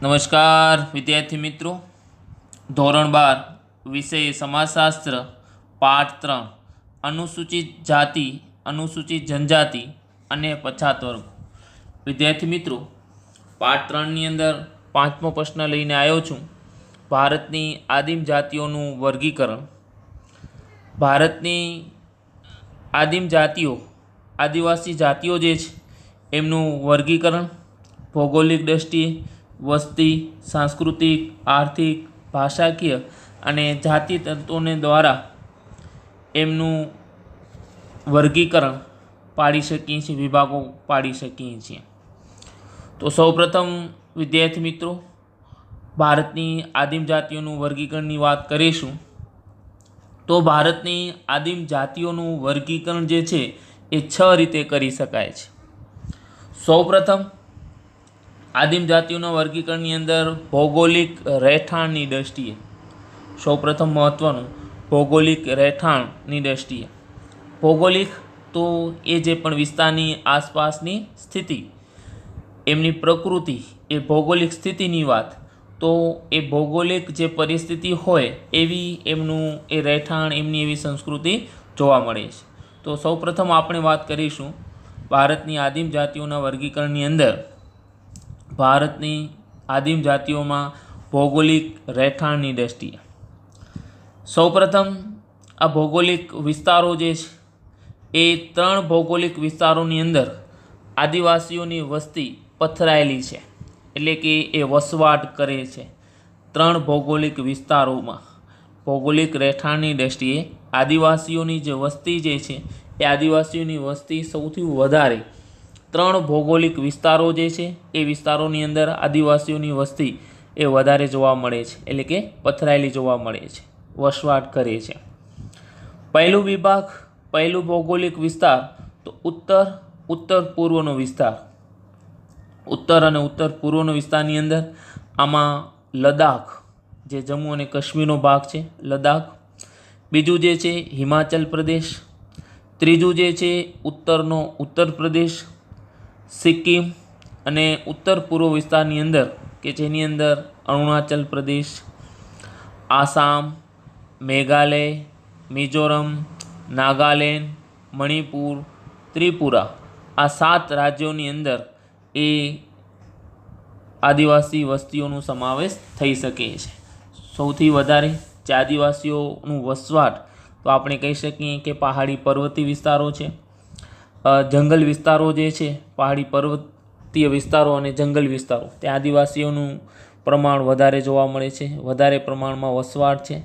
નમસ્કાર વિદ્યાર્થી મિત્રો, ધોરણ 12 વિષય સમાજશાસ્ત્ર પાઠ 3 અનુસૂચિત જાતિ, અનુસૂચિત જનજાતિ અને પછાત વર્ગ. વિદ્યાર્થી મિત્રો, પાઠ 3ની અંદર પાંચમો પ્રશ્ન લઈને આવ્યો છું. ભારતની આદિમ જાતિઓનું વર્ગીકરણ. ભારતની આદિમ જાતિઓ, આદિવાસી જાતિઓ જે છે એમનું વર્ગીકરણ ભૌગોલિક દ્રષ્ટિએ, વસ્તી, સાંસ્કૃતિક, આર્થિક, ભાષાકીય અને જાતિ તત્વોને દ્વારા એમનું વર્ગીકરણ પાડી શકીએ છીએ, વિભાગો પાડી શકીએ છીએ. તો સૌપ્રથમ વિદ્યાર્થી મિત્રો, ભારતની આદિમ જાતિઓનું વર્ગીકરણની વાત કરીશું. તો ભારતની આદિમ જાતિઓનું વર્ગીકરણ જે છે એ 6 રીતે કરી શકાય છે. સૌપ્રથમ આદિમ જાતિઓના વર્ગીકરણની અંદર ભૌગોલિક રહેઠાણની દ્રષ્ટિએ, સૌપ્રથમ મહત્ત્વનું ભૌગોલિક રહેઠાણની દ્રષ્ટિએ. ભૌગોલિક તો એ જે પણ વિસ્તારની આસપાસની સ્થિતિ, એમની પ્રકૃતિ, એ ભૌગોલિક સ્થિતિની વાત. તો એ ભૌગોલિક જે પરિસ્થિતિ હોય એવી એમનું એ રહેઠાણ, એમની એવી સંસ્કૃતિ જોવા મળે છે. તો સૌપ્રથમ આપણે વાત કરીશું ભારતની આદિમ જાતિઓના વર્ગીકરણની અંદર. ભારતની આદિમ જાતિઓમાં ભૌગોલિક રહેઠાણની દ્રષ્ટિએ સૌપ્રથમ આ ભૌગોલિક વિસ્તારો જે છે એ 3 ભૌગોલિક વિસ્તારોની અંદર આદિવાસીઓની વસ્તી પથરાયેલી છે, એટલે કે એ વસવાટ કરે છે. 3 ભૌગોલિક વિસ્તારોમાં ભૌગોલિક રહેઠાણની દ્રષ્ટિએ આદિવાસીઓની જે વસ્તી જે છે એ આદિવાસીઓની વસ્તી સૌથી વધારે 3 ભૌગોલિક વિસ્તારો જે છે એ વિસ્તારોની અંદર આદિવાસીઓની વસ્તી એ વધારે જોવા મળે છે, એટલે કે પથરાયેલી જોવા મળે છે, વસવાટ કરે છે. પહેલું વિભાગ, પહેલું ભૌગોલિક વિસ્તાર તો ઉત્તર પૂર્વનો વિસ્તાર. ઉત્તર અને ઉત્તર પૂર્વનો વિસ્તારની અંદર આમાં લદ્દાખ, જે જમ્મુ અને કાશ્મીરનો ભાગ છે, લદ્દાખ. બીજું જે છે હિમાચલ પ્રદેશ. ત્રીજું જે છે ઉત્તરનો ઉત્તર પ્રદેશ, સિક્કિમ. અને ઉત્તર પૂર્વ વિસ્તારની અંદર કે જેની અંદર અરુણાચલ પ્રદેશ, આસામ, મેઘાલય, મિઝોરમ, નાગાલેન્ડ, મણિપુર, ત્રિપુરા, આ 7 રાજ્યોની અંદર એ આદિવાસી વસ્તીઓનો સમાવેશ થઈ શકે છે. સૌથી વધારે જે આદિવાસીઓનું વસવાટ તો આપણે કહી શકીએ કે પહાડી પર્વતીય વિસ્તારો છે, જંગલ વિસ્તારો જે છે, પહાડી પર્વતીય વિસ્તારો અને જંગલ વિસ્તારો, ત્યાં આદિવાસીઓનું પ્રમાણ વધારે જોવા મળે છે, વધારે પ્રમાણમાં વસવાટ છે.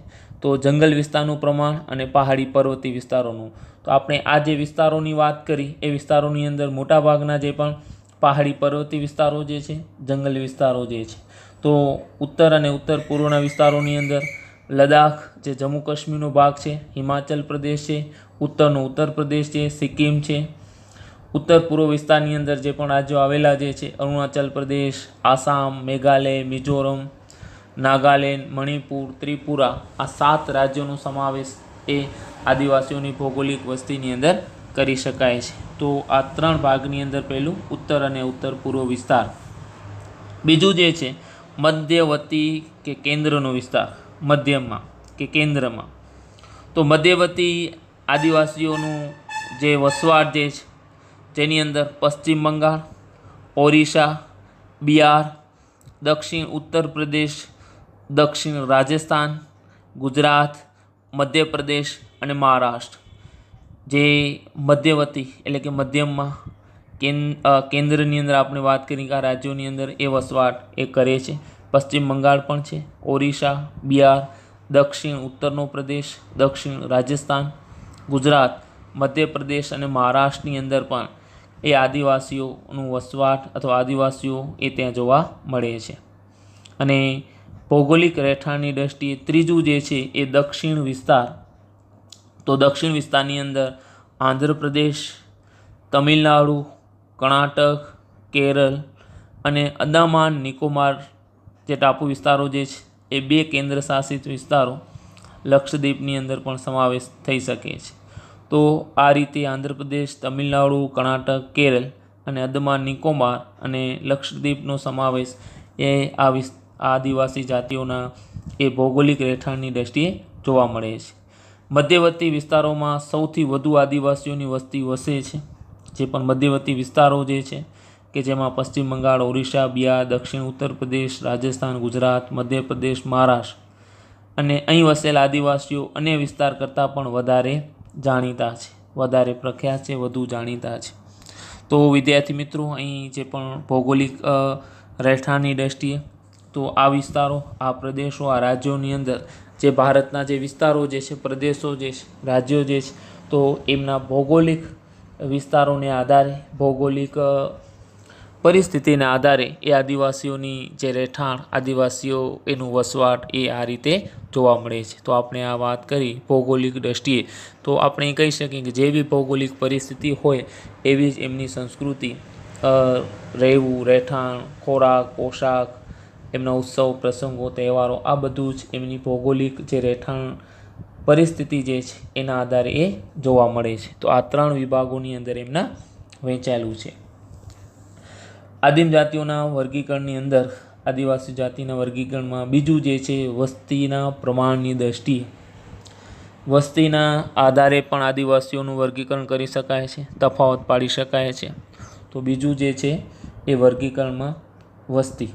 તો જંગલ વિસ્તારનું પ્રમાણ અને પહાડી પર્વતીય વિસ્તારોનું, તો આપણે આ જે વિસ્તારોની વાત કરી એ વિસ્તારોની અંદર મોટાભાગના જે પણ પહાડી પર્વતીય વિસ્તારો જે છે, જંગલ વિસ્તારો જે છે. તો ઉત્તર અને ઉત્તર પૂર્વના વિસ્તારોની અંદર લદ્દાખ, જે જમ્મુ કાશ્મીરનો ભાગ છે, હિમાચલ પ્રદેશ છે, ઉત્તરનો ઉત્તર પ્રદેશ છે, સિક્કિમ છે. ઉત્તર પૂર્વ વિસ્તારની અંદર જે પણ રાજ્યો આવેલા જે છે, અરુણાચલ પ્રદેશ, આસામ, મેઘાલય, મિઝોરમ, નાગાલેન્ડ, મણિપુર, ત્રિપુરા, આ 7 રાજ્યોનો સમાવેશ એ આદિવાસીઓની ભૌગોલિક વસ્તીની અંદર કરી શકાય છે. તો આ 3 ભાગની અંદર પહેલું ઉત્તર અને ઉત્તર પૂર્વ વિસ્તાર. બીજું જે છે મધ્યવર્તી કે કેન્દ્રનો વિસ્તાર, મધ્યમાં કે કેન્દ્રમાં. તો મધ્યવર્તી આદિવાસીઓનું જે વસવાટ જે છે, જેની અંદર પશ્ચિમ બંગાળ, ઓરિસ્સા, બિહાર, દક્ષિણ ઉત્તર પ્રદેશ, દક્ષિણ રાજસ્થાન, ગુજરાત, મધ્યપ્રદેશ અને મહારાષ્ટ્ર. જે મધ્યવર્તી એટલે કે મધ્યમમાં કેન્દ્રની અંદર આપણે વાત કરી કે આ રાજ્યોની અંદર એ વસવાટ એ કરે છે. પશ્ચિમ બંગાળ પણ છે, ઓરિસ્સા, બિહાર, દક્ષિણ ઉત્તરનો પ્રદેશ, દક્ષિણ રાજસ્થાન, ગુજરાત, મધ્યપ્રદેશ અને મહારાષ્ટ્રની અંદર પણ એ આદિવાસીઓનું વસવાટ અથવા આદિવાસીઓ એ ત્યાં જોવા મળે છે. અને ભૌગોલિક રહેઠાણની દ્રષ્ટિએ ત્રીજું જે છે એ દક્ષિણ વિસ્તાર. તો દક્ષિણ વિસ્તારની અંદર આંધ્રપ્રદેશ, તમિલનાડુ, કર્ણાટક, કેરળ અને અંદામાન નિકોબાર જે ટાપુ વિસ્તારો જે છે એ 2 કેન્દ્ર શાસિત વિસ્તારો, લક્ષદ્વીપની અંદર પણ સમાવેશ થઈ શકે છે. તો આ રીતે આંધ્રપ્રદેશ, તમિલનાડુ, કર્ણાટક, કેરળ અને અંદમાન નિકોબાર અને લક્ષદ્વીપનો સમાવેશ એ આદિવાસી જાતિઓના એ ભૌગોલિક રહેઠાણની દ્રષ્ટિએ જોવા મળે છે. મધ્યવર્તી વિસ્તારોમાં સૌથી વધુ આદિવાસીઓની વસ્તી વસે છે. જે પણ મધ્યવર્તી વિસ્તારો જે છે કે જેમાં પશ્ચિમ બંગાળ, ઓરિસ્સા, બિહાર, દક્ષિણ ઉત્તર પ્રદેશ, રાજસ્થાન, ગુજરાત, મધ્યપ્રદેશ, મહારાષ્ટ્ર અને અહીં વસેલા આદિવાસીઓ અન્ય વિસ્તાર કરતાં પણ વધારે જાણીતા છે, વધારે પ્રખ્યાત છે, વધુ જાણીતા છે. તો વિદ્યાર્થી મિત્રો, અહીં જે પણ ભૌગોલિક રહેઠાણની દ્રષ્ટિએ તો આ વિસ્તારો, આ પ્રદેશો, આ રાજ્યોની અંદર જે ભારતના જે વિસ્તારો જે છે, પ્રદેશો જે છે, રાજ્યો જે છે, તો એમના ભૌગોલિક વિસ્તારોને આધારે, ભૌગોલિક પરિસ્થિતિના આધારે એ આદિવાસીઓની જે રહેઠાણ, આદિવાસીઓ એનું વસવાટ એ આ રીતે જોવા મળે છે. તો આપણે આ વાત કરી ભૌગોલિક દ્રષ્ટિએ, તો આપણે કહી શકીએ કે જેવી ભૌગોલિક પરિસ્થિતિ હોય એવી જ એમની સંસ્કૃતિ, રહેવું, રહેઠાણ, ખોરાક, પોશાક, એમના ઉત્સવ, પ્રસંગો, તહેવારો, આ બધું જ એમની ભૌગોલિક જે રહેઠાણ પરિસ્થિતિ જે છે એના આધારે એ જોવા મળે છે. તો આ 3 વિભાગોની અંદર એમના વહેંચાયેલું છે. આદિમ જાતિઓના વર્ગીકરણની અંદર આદિવાસી જાતિના વર્ગીકરણમાં બીજું જે છે વસ્તીના પ્રમાણની દ્રષ્ટિએ, વસ્તીના આધારે પણ આદિવાસીઓનું વર્ગીકરણ કરી શકાય છે, તફાવત પાડી શકાય છે. તો બીજું જે છે એ વર્ગીકરણમાં વસ્તી.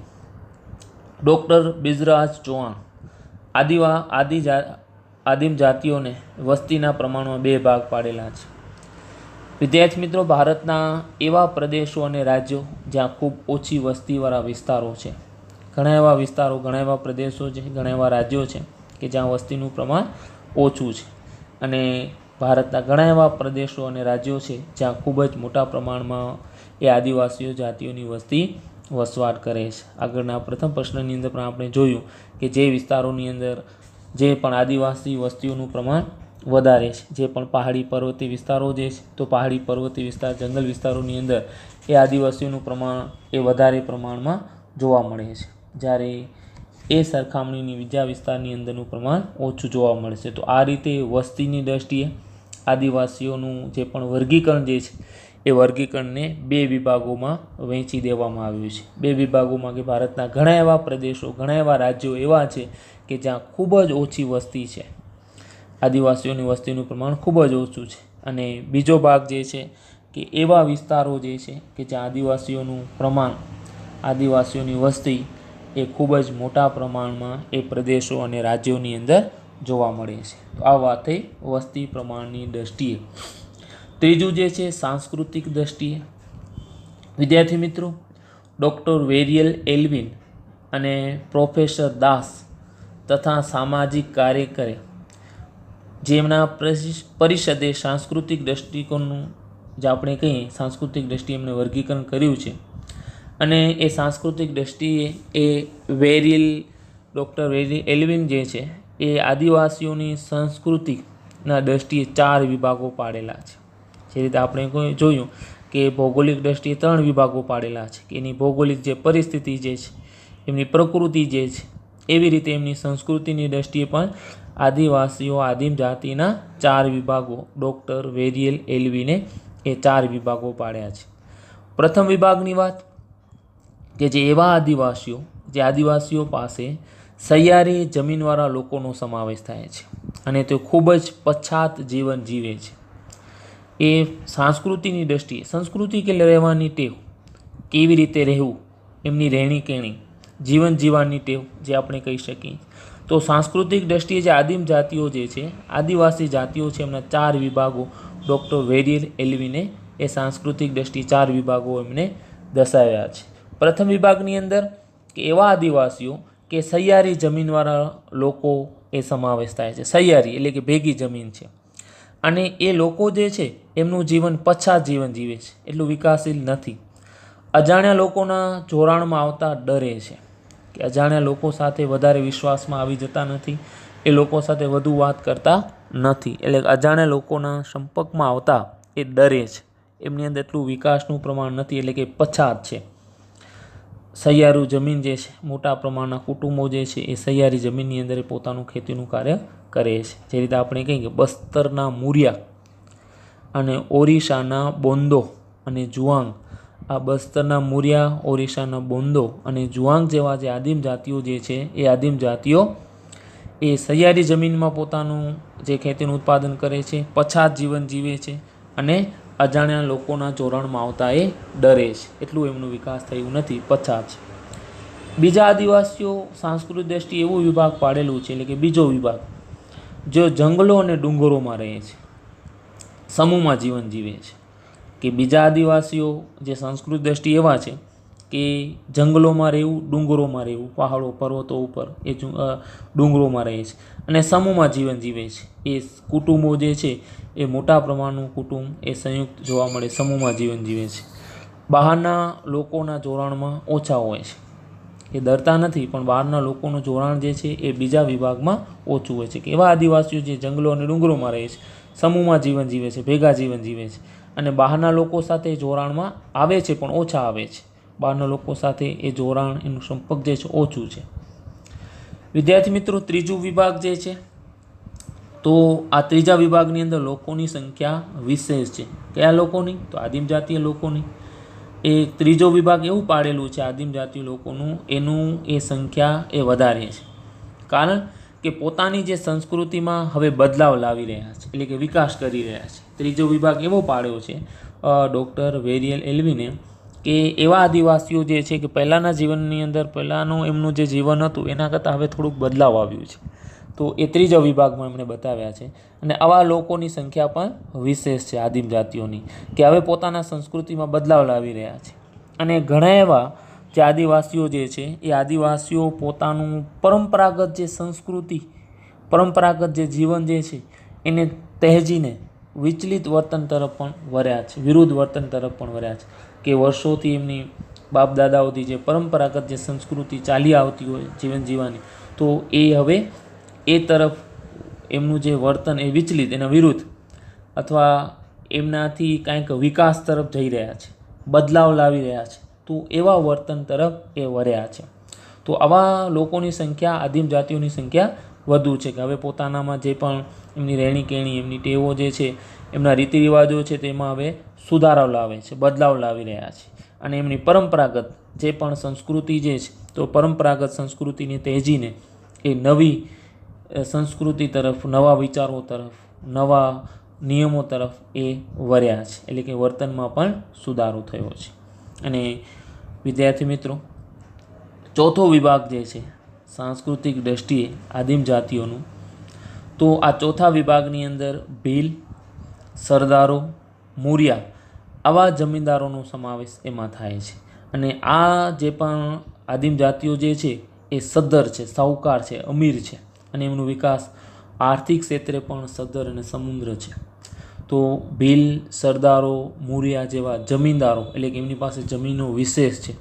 ડૉક્ટર બિજરાજ ચૌહાણ આદિમ જાતિઓને વસ્તીના પ્રમાણમાં 2 ભાગ પાડેલા છે. વિદ્યાર્થી મિત્રો, ભારતના એવા પ્રદેશો અને રાજ્યો જ્યાં ખૂબ ઓછી વસ્તીવાળા વિસ્તારો છે, ઘણા એવા વિસ્તારો, ઘણા એવા પ્રદેશો છે, ઘણા એવા રાજ્યો છે કે જ્યાં વસ્તીનું પ્રમાણ ઓછું છે, અને ભારતના ઘણા એવા પ્રદેશો અને રાજ્યો છે જ્યાં ખૂબ જ મોટા પ્રમાણમાં એ આદિવાસીઓ જાતિઓની વસ્તી વસવાટ કરે છે. આગળના પ્રથમ પ્રશ્નની અંદર પણ આપણે જોયું કે જે વિસ્તારોની અંદર જે પણ આદિવાસી વસ્તીઓનું પ્રમાણ વધારે છે, જે પણ પહાડી પર્વતીય વિસ્તારો જે છે, તો પહાડી પર્વતીય વિસ્તાર, જંગલ વિસ્તારોની અંદર એ આદિવાસીઓનું પ્રમાણ એ વધારે પ્રમાણમાં જોવા મળે છે, જ્યારે એ સરખામણીની બીજા વિસ્તારની અંદરનું પ્રમાણ ઓછું જોવા મળે છે. તો આ રીતે વસ્તીની દ્રષ્ટિએ આદિવાસીઓનું જે પણ વર્ગીકરણ જે છે એ વર્ગીકરણને 2 વિભાગોમાં વહેંચી દેવામાં આવ્યું છે. 2 વિભાગોમાં કે ભારતના ઘણા એવા પ્રદેશો, ઘણા એવા રાજ્યો એવા છે કે જ્યાં ખૂબ જ ઓછી વસ્તી છે, આદિવાસીઓની વસ્તીનું પ્રમાણ ખૂબ જ ઓછું છે, અને બીજો ભાગ જે છે કે એવા વિસ્તારો જે છે કે જ્યાં આદિવાસીઓનું પ્રમાણ, આદિવાસીઓની વસ્તી એ ખૂબ જ મોટા પ્રમાણમાં એ પ્રદેશો અને રાજ્યોની અંદર જોવા મળે છે. તો આ વાત થઈ વસ્તી પ્રમાણની દ્રષ્ટિએ. ત્રીજું જે છે સાંસ્કૃતિક દ્રષ્ટિએ. વિદ્યાર્થી મિત્રો, ડૉક્ટર વેરિયલ એલ્વિન અને પ્રોફેસર દાસ તથા સામાજિક કાર્યકરે જેમના પરિષદે સાંસ્કૃતિક દૃષ્ટિકોણનું, જે આપણે કહીએ સાંસ્કૃતિક દ્રષ્ટિએ એમને વર્ગીકરણ કર્યું છે, અને એ સાંસ્કૃતિક દ્રષ્ટિએ એ ડૉક્ટર વેરિયલ એલ્વિન જે છે એ આદિવાસીઓની સંસ્કૃતિના દ્રષ્ટિએ 4 વિભાગો પાડેલા છે. જે રીતે આપણે જોયું કે ભૌગોલિક દ્રષ્ટિએ 3 વિભાગો પાડેલા છે, કે એની ભૌગોલિક જે પરિસ્થિતિ જે છે, એમની પ્રકૃતિ જે છે, એવી રીતે એમની સંસ્કૃતિની દ્રષ્ટિએ પણ આદિવાસીઓ, આદિમ જાતિના 4 વિભાગો ડૉક્ટર વેરિયલ એલ્વિને એ 4 વિભાગો પાડ્યા છે. પ્રથમ વિભાગની વાત કે જે એવા આદિવાસીઓ, જે આદિવાસીઓ પાસે સહિયારી જમીનવાળા લોકોનો સમાવેશ થાય છે અને તે ખૂબ જ પછાત જીવન જીવે છે. એ સંસ્કૃતિની દ્રષ્ટિએ, સંસ્કૃતિ કે રહેવાની ટેવ, કેવી રીતે રહેવું, એમની રહેણી કહેણી, જીવન જીવવાની ટેવ જે આપણે કહી શકીએ. તો સાંસ્કૃતિક દ્રષ્ટિએ જે આદિમ જાતિઓ જે છે, આદિવાસી જાતિઓ છે, એમના 4 વિભાગો ડૉક્ટર વેરિયલ એલ્વિને એ સાંસ્કૃતિક દ્રષ્ટિએ 4 વિભાગો એમને દર્શાવ્યા છે. પ્રથમ વિભાગની અંદર કે એવા આદિવાસીઓ કે સહિયારી જમીનવાળા લોકો એ સમાવેશ થાય છે. સહિયારી એટલે કે ભેગી જમીન છે, અને એ લોકો જે છે એમનું જીવન પછાત જીવન જીવે છે, એટલું વિકાસશીલ નથી. અજાણ્યા લોકોના જોડાણમાં આવતા ડરે છે, કે અજાણ્યા લોકો સાથે વધારે વિશ્વાસમાં આવી જતા નથી, એ લોકો સાથે વધુ વાત કરતા નથી, એટલે અજાણ્યા લોકોના સંપર્કમાં આવતા એ ડરે છે. એમની અંદર એટલું વિકાસનું પ્રમાણ નથી, એટલે કે પછાત છે. સહિયારું જમીન જે છે, મોટા પ્રમાણના કુટુંબો જે છે એ સહિયારી જમીનની અંદર પોતાનું ખેતીનું કાર્ય કરે છે. જે રીતે આપણે કહીએ કે બસ્તરના મુરિયા અને ઓરિસ્સાના બોંદો અને જુઆંગ આ બસ્તરના મુરિયા, ઓરિસ્સાના બોંદો અને જુઆંગ જેવા જે આદિમ જાતિઓ જે છે એ આદિમ જાતિઓ એ સહિયારી જમીનમાં પોતાનું જે ખેતીનું ઉત્પાદન કરે છે, પછાત જીવન જીવે છે અને અજાણ્યા લોકોના જોડાણમાં આવતા એ ડરે છે. એટલું એમનો વિકાસ થયું નથી, પછાત છે. બીજા આદિવાસીઓ સાંસ્કૃતિક દ્રષ્ટિએ એવું વિભાગ પાડેલું છે, એટલે કે બીજો વિભાગ, જો જંગલો અને ડુંગરોમાં રહે છે, સમૂહમાં જીવન જીવે છે. કે બીજા આદિવાસીઓ જે સંસ્કૃત દ્રષ્ટિ એવા છે કે જંગલોમાં રહેવું, ડુંગરોમાં રહેવું, પહાડો પર્વતો ઉપર એ ડુંગરોમાં રહે છે અને સમૂહમાં જીવન જીવે છે. એ કુટુંબો જે છે એ મોટા પ્રમાણનું કુટુંબ એ સંયુક્ત જોવા મળે, સમૂહમાં જીવન જીવે છે. બહારના લોકોના જોડાણમાં ઓછા હોય છે, એ ડરતા નથી, પણ બહારના લોકોનું જોડાણ જે છે એ બીજા વિભાગમાં ઓછું હોય છે. કે એવા આદિવાસીઓ જે જંગલો અને ડુંગરોમાં રહે છે, સમૂહમાં જીવન જીવે છે, ભેગા જીવન જીવે છે અને બહારના લોકો સાથે જોડાણમાં આવે છે પણ ઓછા આવે છે. બહારના લોકો સાથે એ જોડાણ, એનું સંપર્ક જે છે ઓછું છે. વિદ્યાર્થી મિત્રો, ત્રીજું વિભાગ જે છે, તો આ ત્રીજા વિભાગની અંદર લોકોની સંખ્યા વિશેષ છે. કયા લોકોની? તો આદિમ જાતીય લોકોની. એ ત્રીજો વિભાગ એવું પાડેલું છે આદિમ જાતીય લોકોનું, એનું એ સંખ્યા એ વધારે છે. કારણ કે પોતાની જે સંસ્કૃતિમાં હવે બદલાવ લાવી રહ્યા છે, એટલે કે વિકાસ કરી રહ્યા છે. ત્રીજો વિભાગ એવો પાડ્યો છે ડૉક્ટર વેરિયલ એલ્વિને, કે એવા આદિવાસીઓ જે છે કે પહેલાંના જીવનની અંદર, પહેલાંનું એમનું જે જીવન હતું એના કરતાં હવે થોડુંક બદલાવ આવ્યું છે. તો એ ત્રીજા વિભાગમાં એમણે બતાવ્યા છે. અને આવા લોકોની સંખ્યા પણ વિશેષ છે આદિમ જાતિઓની, કે હવે પોતાના સંસ્કૃતિમાં બદલાવ લાવી રહ્યા છે. અને ઘણા એવા જે આદિવાસીઓ જે છે એ આદિવાસીઓ પોતાનું પરંપરાગત જે સંસ્કૃતિ, પરંપરાગત જે જીવન જે છે એને તહેજીને વિચલિત વર્તન તરફ પણ વળ્યા છે, વિરુદ્ધ વર્તન તરફ પણ વળ્યા છે. કે વર્ષોથી એમની બાપ દાદાઓથી જે પરંપરાગત જે સંસ્કૃતિ ચાલી આવતી હોય જીવન જીવવાની, તો એ હવે એ તરફ એમનું જે વર્તન એ વિચલિત, એના વિરુદ્ધ અથવા એમનાથી કાંઈક વિકાસ તરફ જઈ રહ્યા છે, બદલાવ લાવી રહ્યા છે. તો એવા વર્તન તરફ એ વળ્યા છે. તો આવા લોકોની સંખ્યા, આદિમ જાતિઓની સંખ્યા વધુ છે. કે હવે પોતાનામાં જે પણ એમની રહેણી કહેણી, એમની ટેવો જે છે, એમના રીતિ રિવાજો છે, તેમાં હવે સુધારો લાવે છે, બદલાવ લાવી રહ્યા છે. અને એમની પરંપરાગત જે પણ સંસ્કૃતિ જે છે, તો પરંપરાગત સંસ્કૃતિને તેજીને એ નવી સંસ્કૃતિ તરફ, નવા વિચારો તરફ, નવા નિયમો તરફ એ વળ્યા છે. એટલે કે વર્તનમાં પણ સુધારો થયો છે. અને વિદ્યાર્થી મિત્રો, ચોથો વિભાગ જે છે સાંસ્કૃતિક દ્રષ્ટિએ આદિમ જાતિઓનું, તો આ ચોથા વિભાગની અંદર ભીલ, સરદારો, મુરિયા આવા જમીનદારોનો સમાવેશ એમાં થાય છે. અને આ જે પણ આદિમ જાતિઓ જે છે એ સદ્ધર છે, સાહુકાર છે, અમીર છે અને એમનો વિકાસ આર્થિક ક્ષેત્રે પણ સદ્ધર અને સમૃદ્ધ છે. તો ભીલ, સરદારો, મુરિયા જેવા જમીનદારો, એટલે કે એમની પાસે જમીનો વિશેષ છે.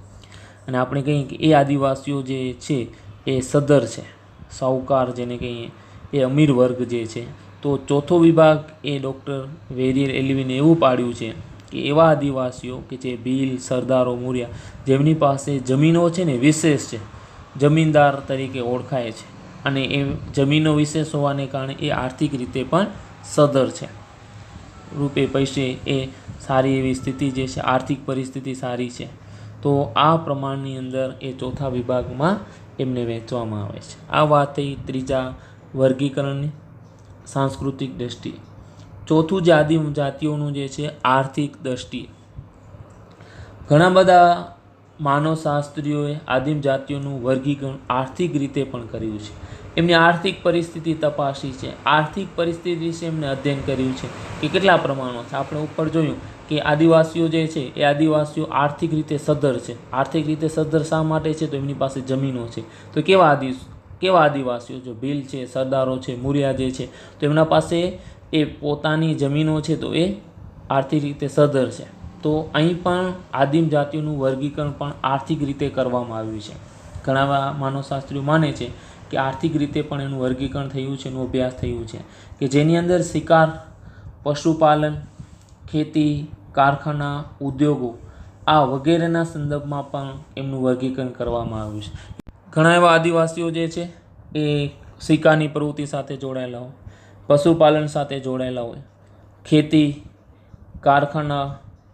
અને આપણે કહીએ કે એ આદિવાસીઓ જે છે એ સદ્ધર છે, સાહુકાર જેને કહીએ, એ અમીર વર્ગ જે છે. તો ચોથો વિભાગ એ ડૉક્ટર વેરિયલ એલ્વિને એવું પાડ્યું છે કે એવા આદિવાસીઓ કે જે ભીલ, સરદારો, મુરિયા, જેમની પાસે જમીનો છે ને વિશેષ છે, જમીનદાર તરીકે ઓળખાય છે. અને એ જમીનો વિશેષ હોવાને કારણે એ આર્થિક રીતે પણ સદ્ધર છે, રૂપે પૈસે એ સારી એવી સ્થિતિ જે છે, આર્થિક પરિસ્થિતિ સારી છે. તો આ પ્રમાણની અંદર એ ચોથા વિભાગમાં એમને વહેંચવામાં આવે છે. આ વાત થઈ ત્રીજા વર્ગીકરણની સાંસ્કૃતિક દ્રષ્ટિએ. ચોથું જે આદિમ જાતિઓનું જે છે આર્થિક દ્રષ્ટિએ, ઘણા બધા માનવશાસ્ત્રીઓએ આદિમ જાતિઓનું વર્ગીકરણ આર્થિક રીતે પણ કર્યું છે. એમની આર્થિક પરિસ્થિતિ તપાસી છે, આર્થિક પરિસ્થિતિ વિશે એમને અધ્યયન કર્યું છે કે કેટલા પ્રમાણમાં છે. આપણે ઉપર જોયું કે આદિવાસીઓ જે છે એ આદિવાસીઓ આર્થિક રીતે સદ્ધર છે. આર્થિક રીતે સદ્ધર શા માટે છે? તો એમની પાસે જમીનો છે. તો કેવા આદિવાસીઓ? જો ભીલ છે, સરદારો છે, મુરિયા જે છે, તો એમના પાસે એ પોતાની જમીનો છે, તો એ આર્થિક રીતે સદ્ધર છે. તો અહીં પણ આદિમ જાતિઓનું વર્ગીકરણ પણ આર્થિક રીતે કરવામાં આવ્યું છે. ઘણા માનવશાસ્ત્રીઓ માને છે કે આર્થિક રીતે પણ એનું વર્ગીકરણ થયું છે, એનો અભ્યાસ થયું છે, કે જેની અંદર શિકાર, પશુપાલન, ખેતી, કારખાના, ઉદ્યોગો આ વગેરેના સંદર્ભમાં પણ એમનું વર્ગીકરણ કરવામાં આવ્યું છે. ઘણા એવા આદિવાસીઓ જે છે એ શિકારની પ્રવૃત્તિ સાથે જોડાયેલા હોય, પશુપાલન સાથે જોડાયેલા હોય, ખેતી, કારખાના,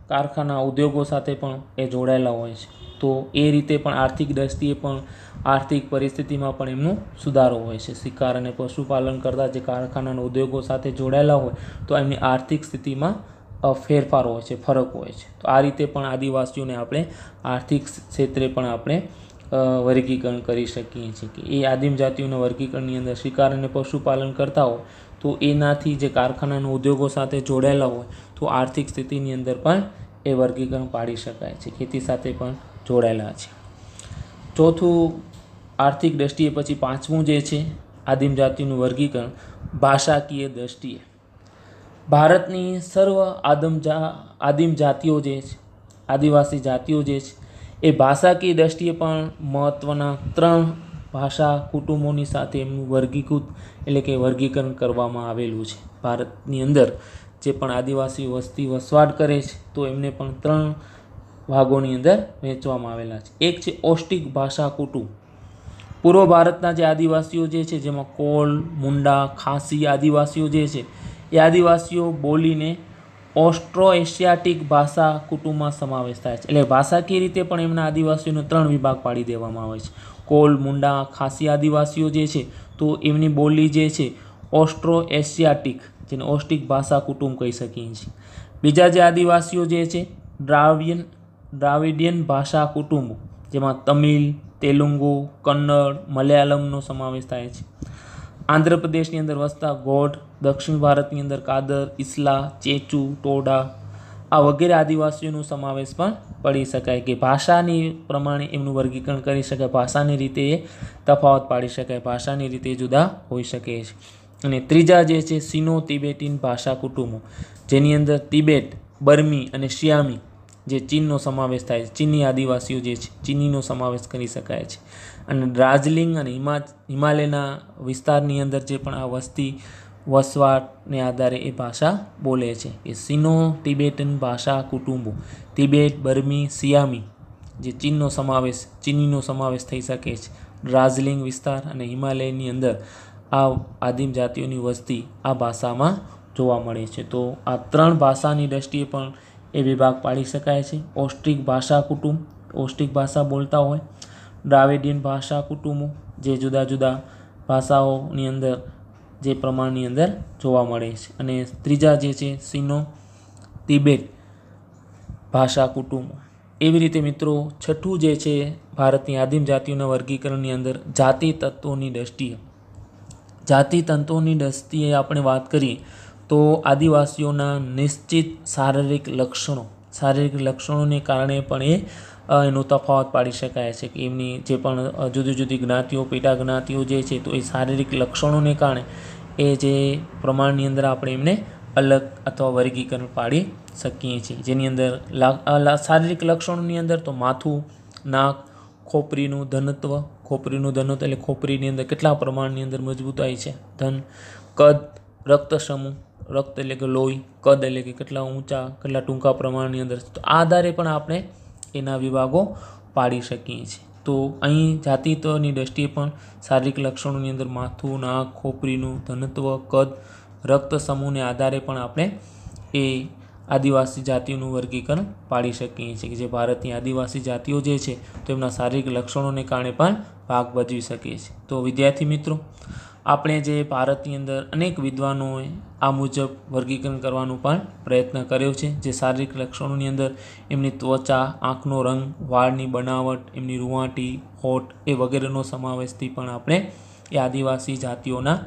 કારખાના ઉદ્યોગો સાથે પણ એ જોડાયેલા હોય છે. તો એ રીતે પણ આર્થિક દ્રષ્ટિએ પણ આર્થિક પરિસ્થિતિમાં પણ એમનો સુધારો હોય છે. શિકાર અને પશુપાલન કરતા જે કારખાના ઉદ્યોગો સાથે જોડાયેલા હોય તો એમની આર્થિક સ્થિતિમાં ફેરફાર હોય છે, ફરક હોય છે. તો આ રીતે પણ આદિવાસીઓને આપણે આર્થિક ક્ષેત્રે પણ આપણે વર્ગીકરણ કરી શકીએ છીએ કે એ આદિમ જાતિઓના વર્ગીકરણની અંદર શિકાર અને પશુપાલન કરતા હોય તો એનાથી જે કારખાનાના ઉદ્યોગો સાથે જોડાયેલા હોય તો આર્થિક સ્થિતિની અંદર પણ એ વર્ગીકરણ પાડી શકાય છે. ખેતી સાથે પણ જોડાયેલા છે. ચોથું, આર્થિક દ્રષ્ટિએ પછી પાંચમું જે છે આદિમ જાતિનું વર્ગીકરણ ભાષાકીય દ્રષ્ટિએ. ભારતની સર્વ આદિમ જાતિઓ જે છે, આદિવાસી જાતિઓ જે છે એ ભાષાકીય દ્રષ્ટિએ પણ મહત્ત્વના 3 ભાષા કુટુંબોની સાથે એમનું વર્ગીકરણ કરવામાં આવેલું છે. ભારતની અંદર જે પણ આદિવાસી વસ્તી વસવાટ કરે છે તો એમને પણ 3 ભાગોની અંદર વહેંચવામાં આવેલા છે. એક છે ઓસ્ટિક ભાષા કુટુંબ. પૂર્વ ભારતના જે આદિવાસીઓ જે છે જેમાં કોલ, મુંડા, ખાસી આદિવાસીઓ જે છે એ આદિવાસીઓ બોલીને ઓસ્ટ્રો એશિયાટિક ભાષા કુટુંબમાં સમાવેશ થાય છે. એટલે ભાષાકીય રીતે પણ એમના આદિવાસીઓનો 3 વિભાગ પાડી દેવામાં આવે છે. કોલ, મુંડા, ખાસી આદિવાસીઓ જે છે તો એમની બોલી જે છે ઓસ્ટ્રો એશિયાટિક, જેને ઓસ્ટિક ભાષા કુટુંબ કહી શકીએ છીએ. બીજા જે આદિવાસીઓ જે છે દ્રાવિડિયન ભાષા કુટુંબો, જેમાં તમિલ, તેલુગુ, કન્નડ, મલયાલમનો સમાવેશ થાય છે. આંધ્રપ્રદેશની અંદર વસતા ગોંડ, દક્ષિણ ભારતની અંદર કાદર, ઇસ્લા, ચેચુ, ટોડા આ વગેરે આદિવાસીઓનો સમાવેશ પણ પડી શકાય કે ભાષાની પ્રમાણે એમનું વર્ગીકરણ કરી શકાય. ભાષાની રીતે એ તફાવત પાડી શકાય, ભાષાની રીતે જુદા હોઈ શકે છે. અને ત્રીજા જે છે સિનો તિબેટીન ભાષા કુટુંબો, જેની અંદર તિબેટ, બર્મી અને શિયામી જે ચીનનો સમાવેશ થાય છે. ચીની આદિવાસીઓ જે છે ચીનીનો સમાવેશ કરી શકાય છે. અને દાર્જિલિંગ અને હિમાલયના વિસ્તારની અંદર જે પણ આ વસ્તી વસવાટને આધારે એ ભાષા બોલે છે એ સિનો તિબેટન ભાષા કુટુંબો, તિબેટ, બર્મી, સિયામી જે ચીનીનો સમાવેશ થઈ શકે છે. દાર્જિલિંગ વિસ્તાર અને હિમાલયની અંદર આ આદિમ જાતિઓની વસ્તી આ ભાષામાં જોવા મળે છે. તો આ 3 ભાષાની દ્રષ્ટિએ પણ એ વિભાગ પાડી શકાય છે. ઓસ્ટ્રિક ભાષા કુટુંબ, ઓસ્ટ્રિક ભાષા બોલતા હોય. દ્રાવિડિયન ભાષા કુટુંબો જે જુદા જુદા ભાષાઓની અંદર જે પ્રમાણની અંદર જોવા મળે છે. અને ત્રીજા જે છે સિનો તિબેટ ભાષા કુટુંબો. એવી રીતે મિત્રો છઠ્ઠું જે છે ભારતની આદિમ જાતિઓના વર્ગીકરણની અંદર જાતિ તત્વોની દ્રષ્ટિએ. જાતિ તત્વોની દ્રષ્ટિએ આપણે વાત કરીએ તો આદિવાસીઓના નિશ્ચિત શારીરિક લક્ષણોને કારણે પણ એનો તફાવત પાડી શકાય છે કે એમની જે પણ જુદી જુદી જ્ઞાતિઓ, પેટા જ્ઞાતિઓ જે છે તો એ શારીરિક લક્ષણોને કારણે એ જે પ્રમાણની અંદર આપણે એમને અલગ અથવા વર્ગીકરણ પાડી શકીએ છીએ. જેની અંદર શારીરિક લક્ષણોની અંદર તો માથું, નાક, ખોપરીનું ઘનત્વ એટલે ખોપરીની અંદર કેટલા પ્રમાણની અંદર મજબૂતાઈ છે, કદ, રક્ત સમૂહ, રક્ત એટલે કે લોહી, કદ એટલે કે કેટલા ઊંચા, કેટલા ટૂંકા પ્રમાણની અંદર. તો આ આધારે પણ આપણે એના વિભાગો પાડી શકીએ છીએ. તો અહીં જાતિત્વની દ્રષ્ટિએ પણ શારીરિક લક્ષણોની અંદર માથું, નાક, ખોપરીનું ઘનત્વ, કદ, રક્ત સમૂહને આધારે પણ આપણે એ આદિવાસી જાતિઓનું વર્ગીકરણ પાડી શકીએ છીએ કે જે ભારતની આદિવાસી જાતિઓ જે છે તો એમના શારીરિક લક્ષણોને કારણે પણ ભાગ ભજવી શકે છે. તો વિદ્યાર્થી મિત્રો, આપણે જે ભારતની અંદર અનેક વિદ્વાનોએ આ મુજબ વર્ગીકરણ કરવાનો પણ પ્રયત્ન કર્યો છે. જે શારીરિક લક્ષણોની અંદર એમની ત્વચા, આંખનો રંગ, વાળની બનાવટ, એમની રૂંવાટી, હોઠ એ વગેરેનો સમાવેશથી પણ આપણે એ આદિવાસી જાતિઓના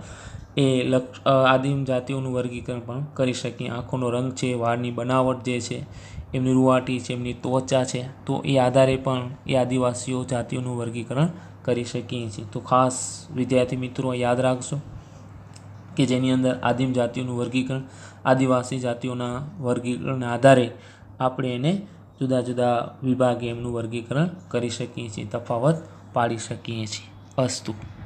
આદિમ જાતિઓનું વર્ગીકરણ પણ કરી શકીએ. આંખોનો રંગ છે, વાળની બનાવટ જે છે, એમની રૂંવાટી છે, એમની ત્વચા છે, તો એ આધારે પણ એ આદિવાસીઓ જાતિઓનું વર્ગીકરણ કરી શકીએ છીએ. તો ખાસ વિદ્યાર્થી મિત્રો યાદ રાખજો કે જેની અંદર આદિમ જાતિઓનું વર્ગીકરણ, આદિવાસી જાતિઓના વર્ગીકરણના આધારે આપણે એને જુદા જુદા વિભાગે એમનું વર્ગીકરણ કરી શકીએ છીએ, તફાવત પાડી શકીએ છીએ. અસ્તુ.